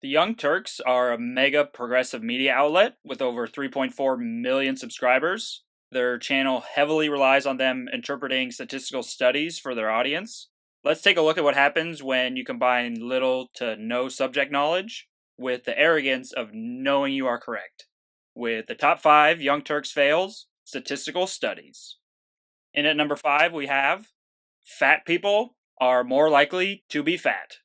The Young Turks are a mega progressive media outlet with over 3.4 million subscribers. Their channel heavily relies on them interpreting statistical studies for their audience. Let's take a look at what happens when you combine little to no subject knowledge with the arrogance of knowing you are correct. With the top 5 Young Turks fails, statistical studies. In at number 5, we have fat people are more likely to be fat.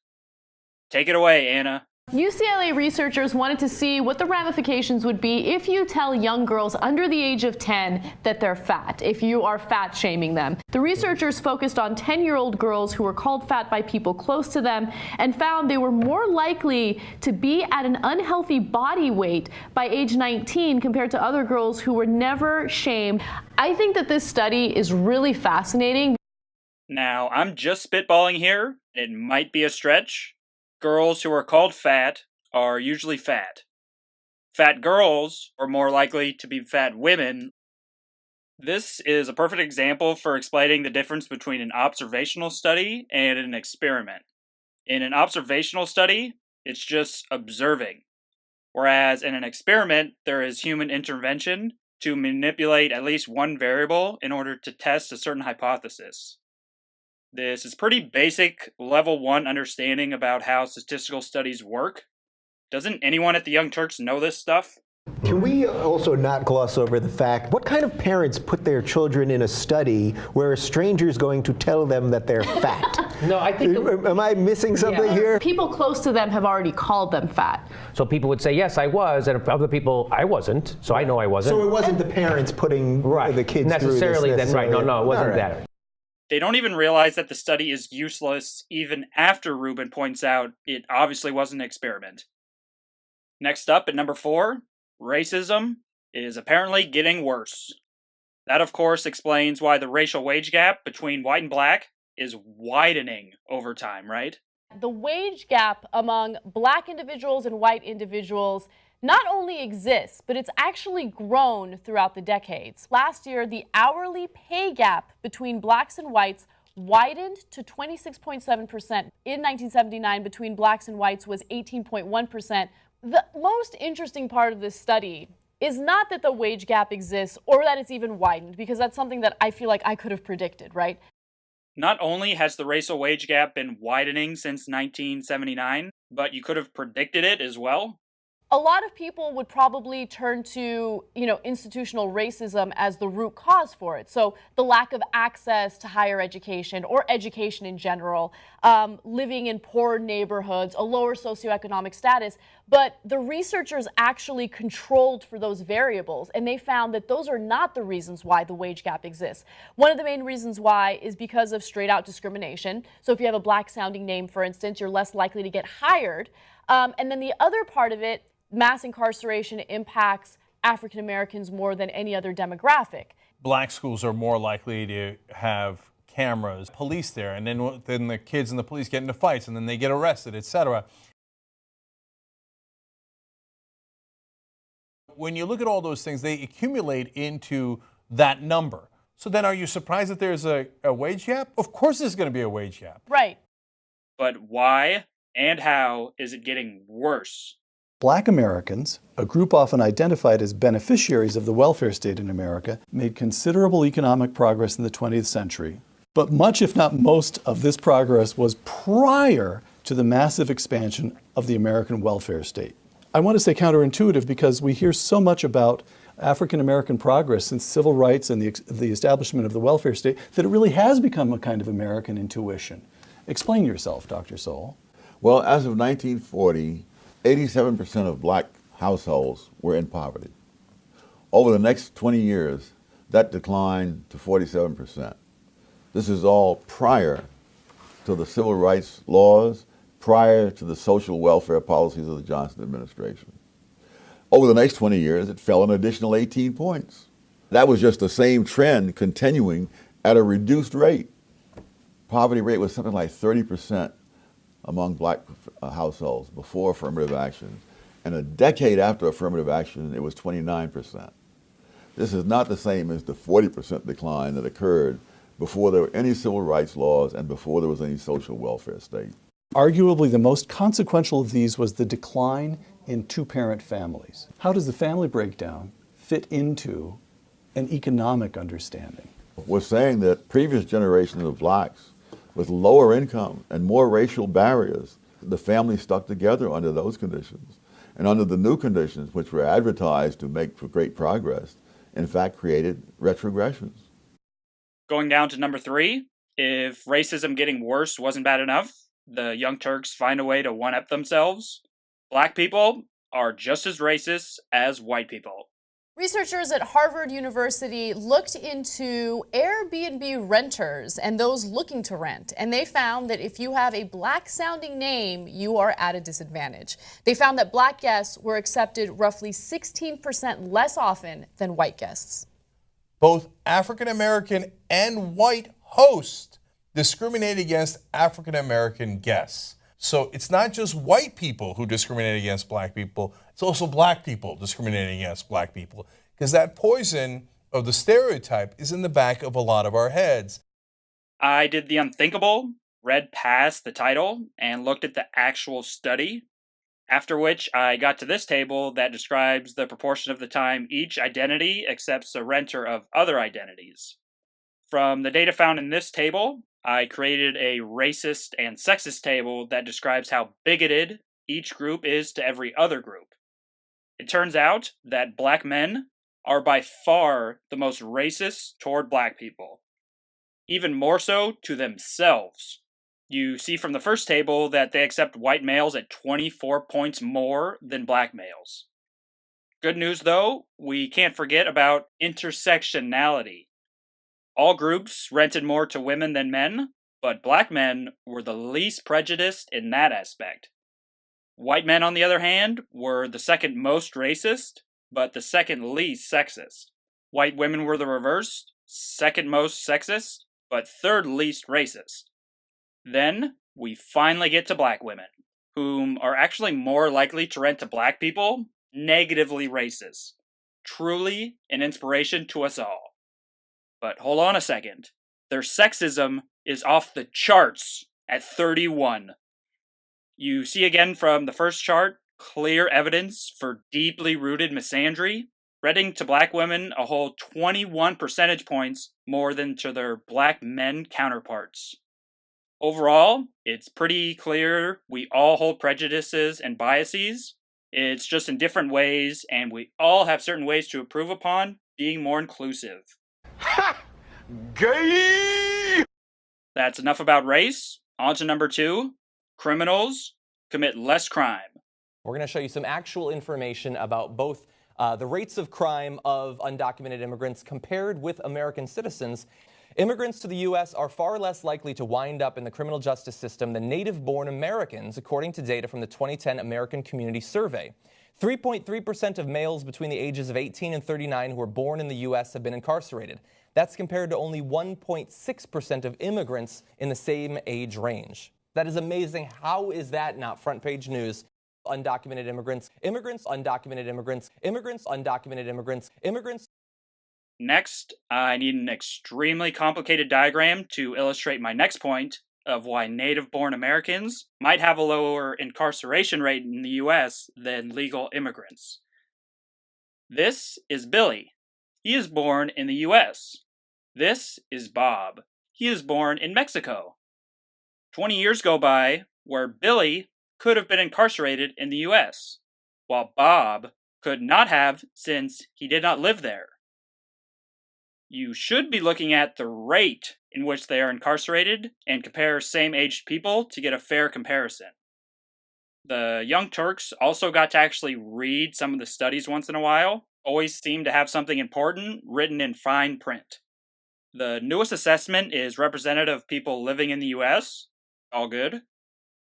Take it away, Anna. UCLA researchers wanted to see what the ramifications would be if you tell young girls under the age of 10 that they're fat, if you are fat shaming them. The researchers focused on 10-year-old girls who were called fat by people close to them and found they were more likely to be at an unhealthy body weight by age 19 compared to other girls who were never shamed. I think that this study is really fascinating. Now, I'm just spitballing here. It might be a stretch. Girls who are called fat are usually fat. Fat girls are more likely to be fat women. This is a perfect example for explaining the difference between an observational study and an experiment. In an observational study, it's just observing. Whereas in an experiment, there is human intervention to manipulate at least one variable in order to test a certain hypothesis. This is pretty basic level 1 understanding about how statistical studies work. Doesn't anyone at the Young Turks know this stuff? Can we also not gloss over the fact, what kind of parents put their children in a study where a stranger is going to tell them that they're fat? No, I think... Am I missing something here? People close to them have already called them fat. So people would say, yes, I was, and other people, I wasn't, so I know I wasn't. So it wasn't the parents putting the kids necessarily through this. Right, no, it wasn't that. They don't even realize that the study is useless even after Rubin points out it obviously wasn't an experiment. Next up at number 4, racism is apparently getting worse. That of course explains why the racial wage gap between white and black is widening over time, right? The wage gap among black individuals and white individuals not only exists, but it's actually grown throughout the decades. Last year, the hourly pay gap between blacks and whites widened to 26.7%. In 1979, between blacks and whites was 18.1%. The most interesting part of this study is not that the wage gap exists or that it's even widened, because that's something that I feel like I could have predicted, right? Not only has the racial wage gap been widening since 1979, but you could have predicted it as well. A lot of people would probably turn to, institutional racism as the root cause for it. So the lack of access to higher education or education in general, living in poor neighborhoods, a lower socioeconomic status. But the researchers actually controlled for those variables, and they found that those are not the reasons why the wage gap exists. One of the main reasons why is because of straight out discrimination. So if you have a black sounding name, for instance, you're less likely to get hired. And then the other part of it, mass incarceration impacts African Americans more than any other demographic. Black schools are more likely to have cameras, police there, and then the kids and the police get into fights, and then they get arrested, etc. When you look at all those things, they accumulate into that number. So then are you surprised that there's a wage gap? Of course there's going to be a wage gap. Right. But why and how is it getting worse? Black Americans, a group often identified as beneficiaries of the welfare state in America, made considerable economic progress in the 20th century. But much, if not most, of this progress was prior to the massive expansion of the American welfare state. I want to say counterintuitive because we hear so much about African American progress since civil rights and the establishment of the welfare state that it really has become a kind of American intuition. Explain yourself, Dr. Sowell. Well, as of 1940, 87% of black households were in poverty. Over the next 20 years, that declined to 47%. This is all prior to the civil rights laws, prior to the social welfare policies of the Johnson administration. Over the next 20 years, it fell an additional 18 points. That was just the same trend continuing at a reduced rate. Poverty rate was something like 30% among black households before affirmative action. And a decade after affirmative action, it was 29%. This is not the same as the 40% decline that occurred before there were any civil rights laws and before there was any social welfare state. Arguably the most consequential of these was the decline in two-parent families. How does the family breakdown fit into an economic understanding? We're saying that previous generations of blacks with lower income and more racial barriers, the family stuck together under those conditions. And under the new conditions, which were advertised to make for great progress, in fact created retrogressions. Going down to number 3, if racism getting worse wasn't bad enough, the Young Turks find a way to one-up themselves. Black people are just as racist as white people. Researchers at Harvard University looked into Airbnb renters and those looking to rent, and they found that if you have a black-sounding name, you are at a disadvantage. They found that black guests were accepted roughly 16% less often than white guests. Both African American and white hosts discriminate against African American guests. So it's not just white people who discriminate against black people, it's also black people discriminating against black people. Because that poison of the stereotype is in the back of a lot of our heads. I did the unthinkable, read past the title, and looked at the actual study. After which I got to this table that describes the proportion of the time each identity accepts a renter of other identities. From the data found in this table, I created a racist and sexist table that describes how bigoted each group is to every other group. It turns out that black men are by far the most racist toward black people, even more so to themselves. You see from the first table that they accept white males at 24 points more than black males. Good news though, we can't forget about intersectionality. All groups rented more to women than men, but black men were the least prejudiced in that aspect. White men, on the other hand, were the second most racist, but the second least sexist. White women were the reverse, second most sexist, but third least racist. Then, we finally get to black women, whom are actually more likely to rent to black people, negatively racist. Truly an inspiration to us all. But hold on a second. Their sexism is off the charts at 31. You see again from the first chart, clear evidence for deeply rooted misandry, renting to black women a whole 21 percentage points more than to their black men counterparts. Overall, it's pretty clear we all hold prejudices and biases. It's just in different ways, and we all have certain ways to improve upon being more inclusive. Ha! Gay! That's enough about race. On to number 2. Criminals commit less crime. We're going to show you some actual information about both the rates of crime of undocumented immigrants compared with American citizens. Immigrants to the U.S. are far less likely to wind up in the criminal justice system than native-born Americans, according to data from the 2010 American Community Survey. 3.3% of males between the ages of 18 and 39 who were born in the U.S. have been incarcerated. That's compared to only 1.6% of immigrants in the same age range. That is amazing. How is that not front-page news? Undocumented immigrants, undocumented immigrants, undocumented immigrants. Next, I need an extremely complicated diagram to illustrate my next point of why native-born Americans might have a lower incarceration rate in the U.S. than legal immigrants. This is Billy. He is born in the U.S. This is Bob. He is born in Mexico. 20 years go by where Billy could have been incarcerated in the U.S., while Bob could not have since he did not live there. You should be looking at the rate in which they are incarcerated and compare same-aged people to get a fair comparison. The Young Turks also got to actually read some of the studies once in a while, always seem to have something important written in fine print. The newest assessment is representative of people living in the U.S., all good.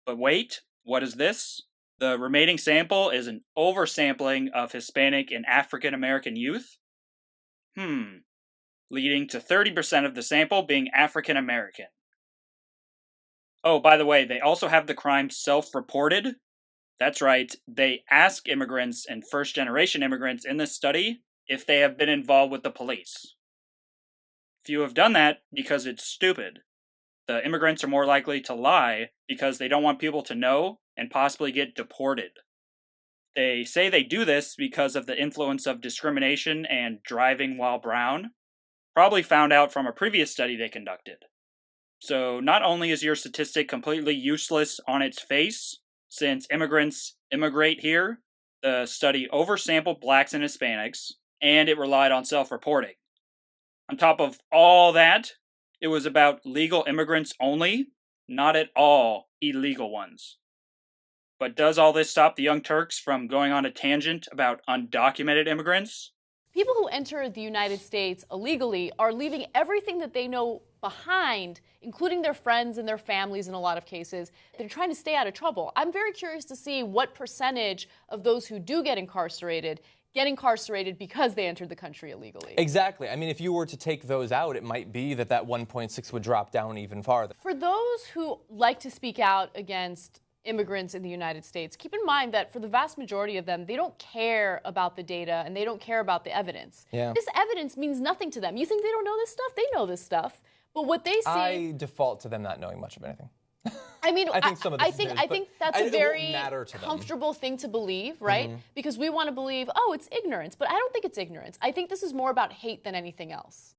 But wait, what is this? The remaining sample is an oversampling of Hispanic and African American youth? Leading to 30% of the sample being African American. Oh, by the way, they also have the crime self-reported. That's right, they ask immigrants and first-generation immigrants in this study if they have been involved with the police. Few have done that because it's stupid. the immigrants are more likely to lie because they don't want people to know and possibly get deported. They say they do this because of the influence of discrimination and driving while brown, probably found out from a previous study they conducted. So not only is your statistic completely useless on its face, since immigrants immigrate here, the study oversampled blacks and Hispanics, and it relied on self-reporting. On top of all that, it was about legal immigrants only, not at all illegal ones. But does all this stop the Young Turks from going on a tangent about undocumented immigrants? People who enter the United States illegally are leaving everything that they know behind, including their friends and their families in a lot of cases. They're trying to stay out of trouble. I'm very curious to see what percentage of those who do get incarcerated because they entered the country illegally. Exactly. I mean, if you were to take those out, it might be that 1.6 would drop down even farther. For those who like to speak out against immigrants in the United States, keep in mind that for the vast majority of them, they don't care about the data and they don't care about the evidence. Yeah. This evidence means nothing to them. You think they don't know this stuff? They know this stuff. But what they see... I default to them not knowing much of anything. I mean, I think some of this I think that's a very comfortable them. thing to believe, right? Because we want to believe, oh, it's ignorance. But I don't think it's ignorance. I think this is more about hate than anything else.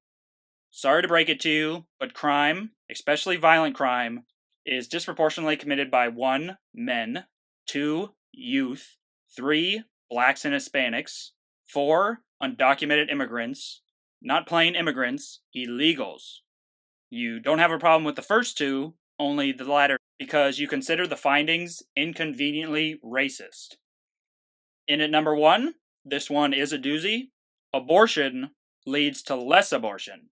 Sorry to break it to you, but crime, especially violent crime, is disproportionately committed by 1. Men, 2. Youth, 3. Blacks and Hispanics, 4. Undocumented immigrants, not plain immigrants, illegals. You don't have a problem with the first two, only the latter, because you consider the findings inconveniently racist. In at number 1, this one is a doozy. Abortion leads to less abortion.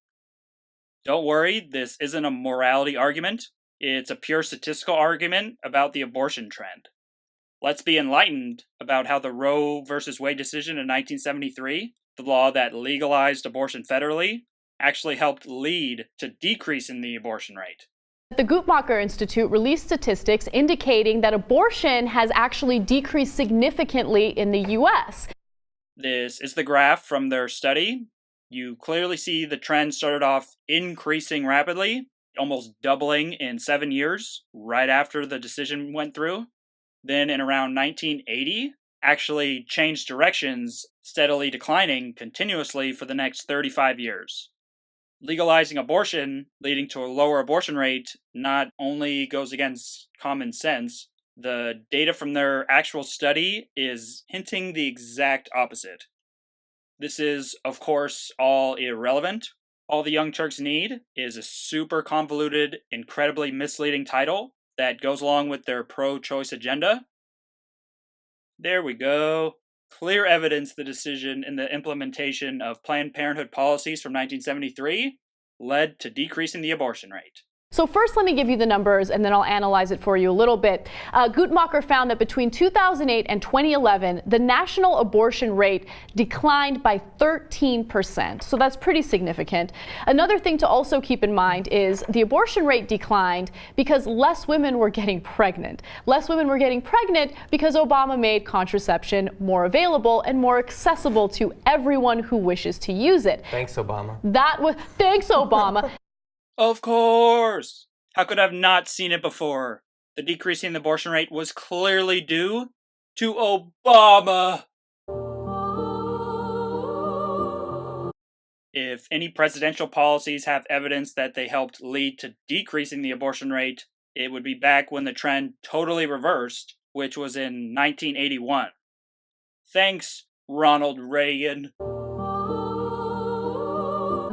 Don't worry, this isn't a morality argument. It's a pure statistical argument about the abortion trend. Let's be enlightened about how the Roe v. Wade decision in 1973, the law that legalized abortion federally, actually helped lead to decrease in the abortion rate. The Guttmacher Institute released statistics indicating that abortion has actually decreased significantly in the U.S. This is the graph from their study. You clearly see the trend started off increasing rapidly, almost doubling in 7 years, right after the decision went through. Then in around 1980, actually changed directions, steadily declining continuously for the next 35 years. Legalizing abortion, leading to a lower abortion rate, not only goes against common sense, the data from their actual study is hinting the exact opposite. This is, of course, all irrelevant. All the Young Turks need is a super convoluted, incredibly misleading title that goes along with their pro-choice agenda. There we go. Clear evidence the decision in the implementation of Planned Parenthood policies from 1973 led to decreasing the abortion rate. So first, let me give you the numbers, and then I'll analyze it for you a little bit. Guttmacher found that between 2008 and 2011, the national abortion rate declined by 13%. So that's pretty significant. Another thing to also keep in mind is the abortion rate declined because less women were getting pregnant. Less women were getting pregnant because Obama made contraception more available and more accessible to everyone who wishes to use it. Thanks, Obama. Thanks, Obama. Of course! How could I have not seen it before? The decrease in the abortion rate was clearly due to Obama! If any presidential policies have evidence that they helped lead to decreasing the abortion rate, it would be back when the trend totally reversed, which was in 1981. Thanks, Ronald Reagan.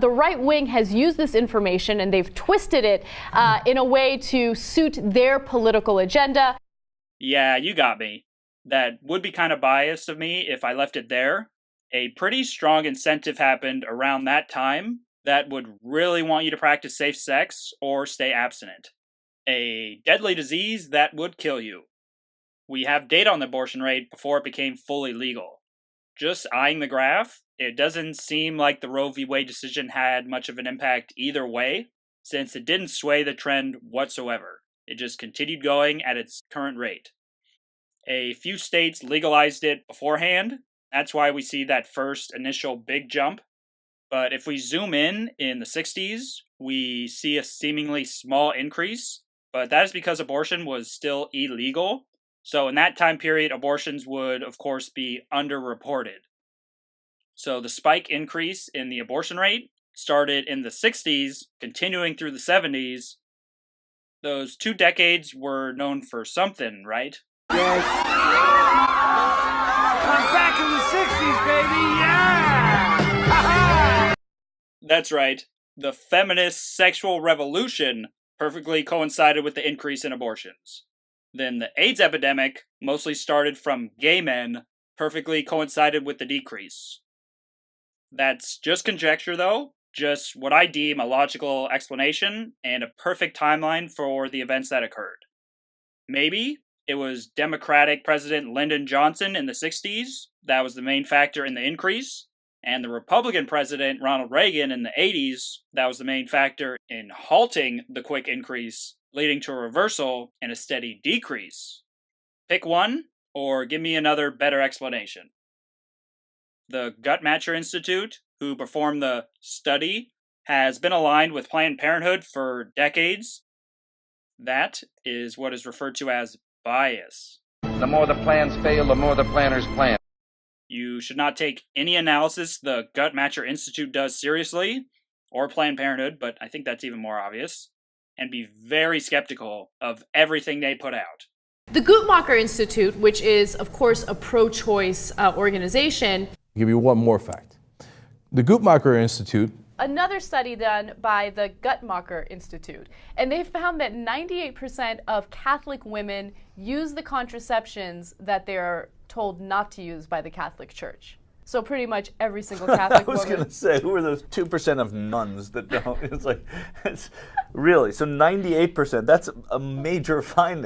The right wing has used this information and they've twisted it in a way to suit their political agenda. Yeah, you got me. That would be kind of biased of me if I left it there. A pretty strong incentive happened around that time that would really want you to practice safe sex or stay abstinent. A deadly disease that would kill you. We have data on the abortion rate before it became fully legal. Just eyeing the graph, it doesn't seem like the Roe v. Wade decision had much of an impact either way, since it didn't sway the trend whatsoever. It just continued going at its current rate. A few states legalized it beforehand. That's why we see that first initial big jump. But if we zoom in the 60s, we see a seemingly small increase, but that is because abortion was still illegal. So in that time period, abortions would, of course, be underreported. So the spike increase in the abortion rate started in the 60s, continuing through the 70s. Those 2 decades were known for something, right? Yes. I'm back in the 60s, baby, yeah! That's right. The feminist sexual revolution perfectly coincided with the increase in abortions. Then the AIDS epidemic, mostly started from gay men, perfectly coincided with the decrease. That's just conjecture, though, just what I deem a logical explanation and a perfect timeline for the events that occurred. Maybe it was Democratic President Lyndon Johnson in the 60s that was the main factor in the increase, and the Republican President Ronald Reagan in the 80s that was the main factor in halting the quick increase, leading to a reversal and a steady decrease. Pick one, or give me another better explanation. The Guttmacher Institute, who performed the study, has been aligned with Planned Parenthood for decades. That is what is referred to as bias. The more the plans fail, the more the planners plan. You should not take any analysis the Guttmacher Institute does seriously, or Planned Parenthood, but I think that's even more obvious, and be very skeptical of everything they put out. The Guttmacher Institute, which is, of course, a pro-choice organization. I'll give you one more fact. The Guttmacher Institute. Another study done by the Guttmacher Institute, and they found that 98% of Catholic women use the contraceptions that they're told not to use by the Catholic Church. So pretty much every single Catholic woman. I was going to say, who are those 2% of nuns that don't? It's like, it's really, so 98%, that's a major finding.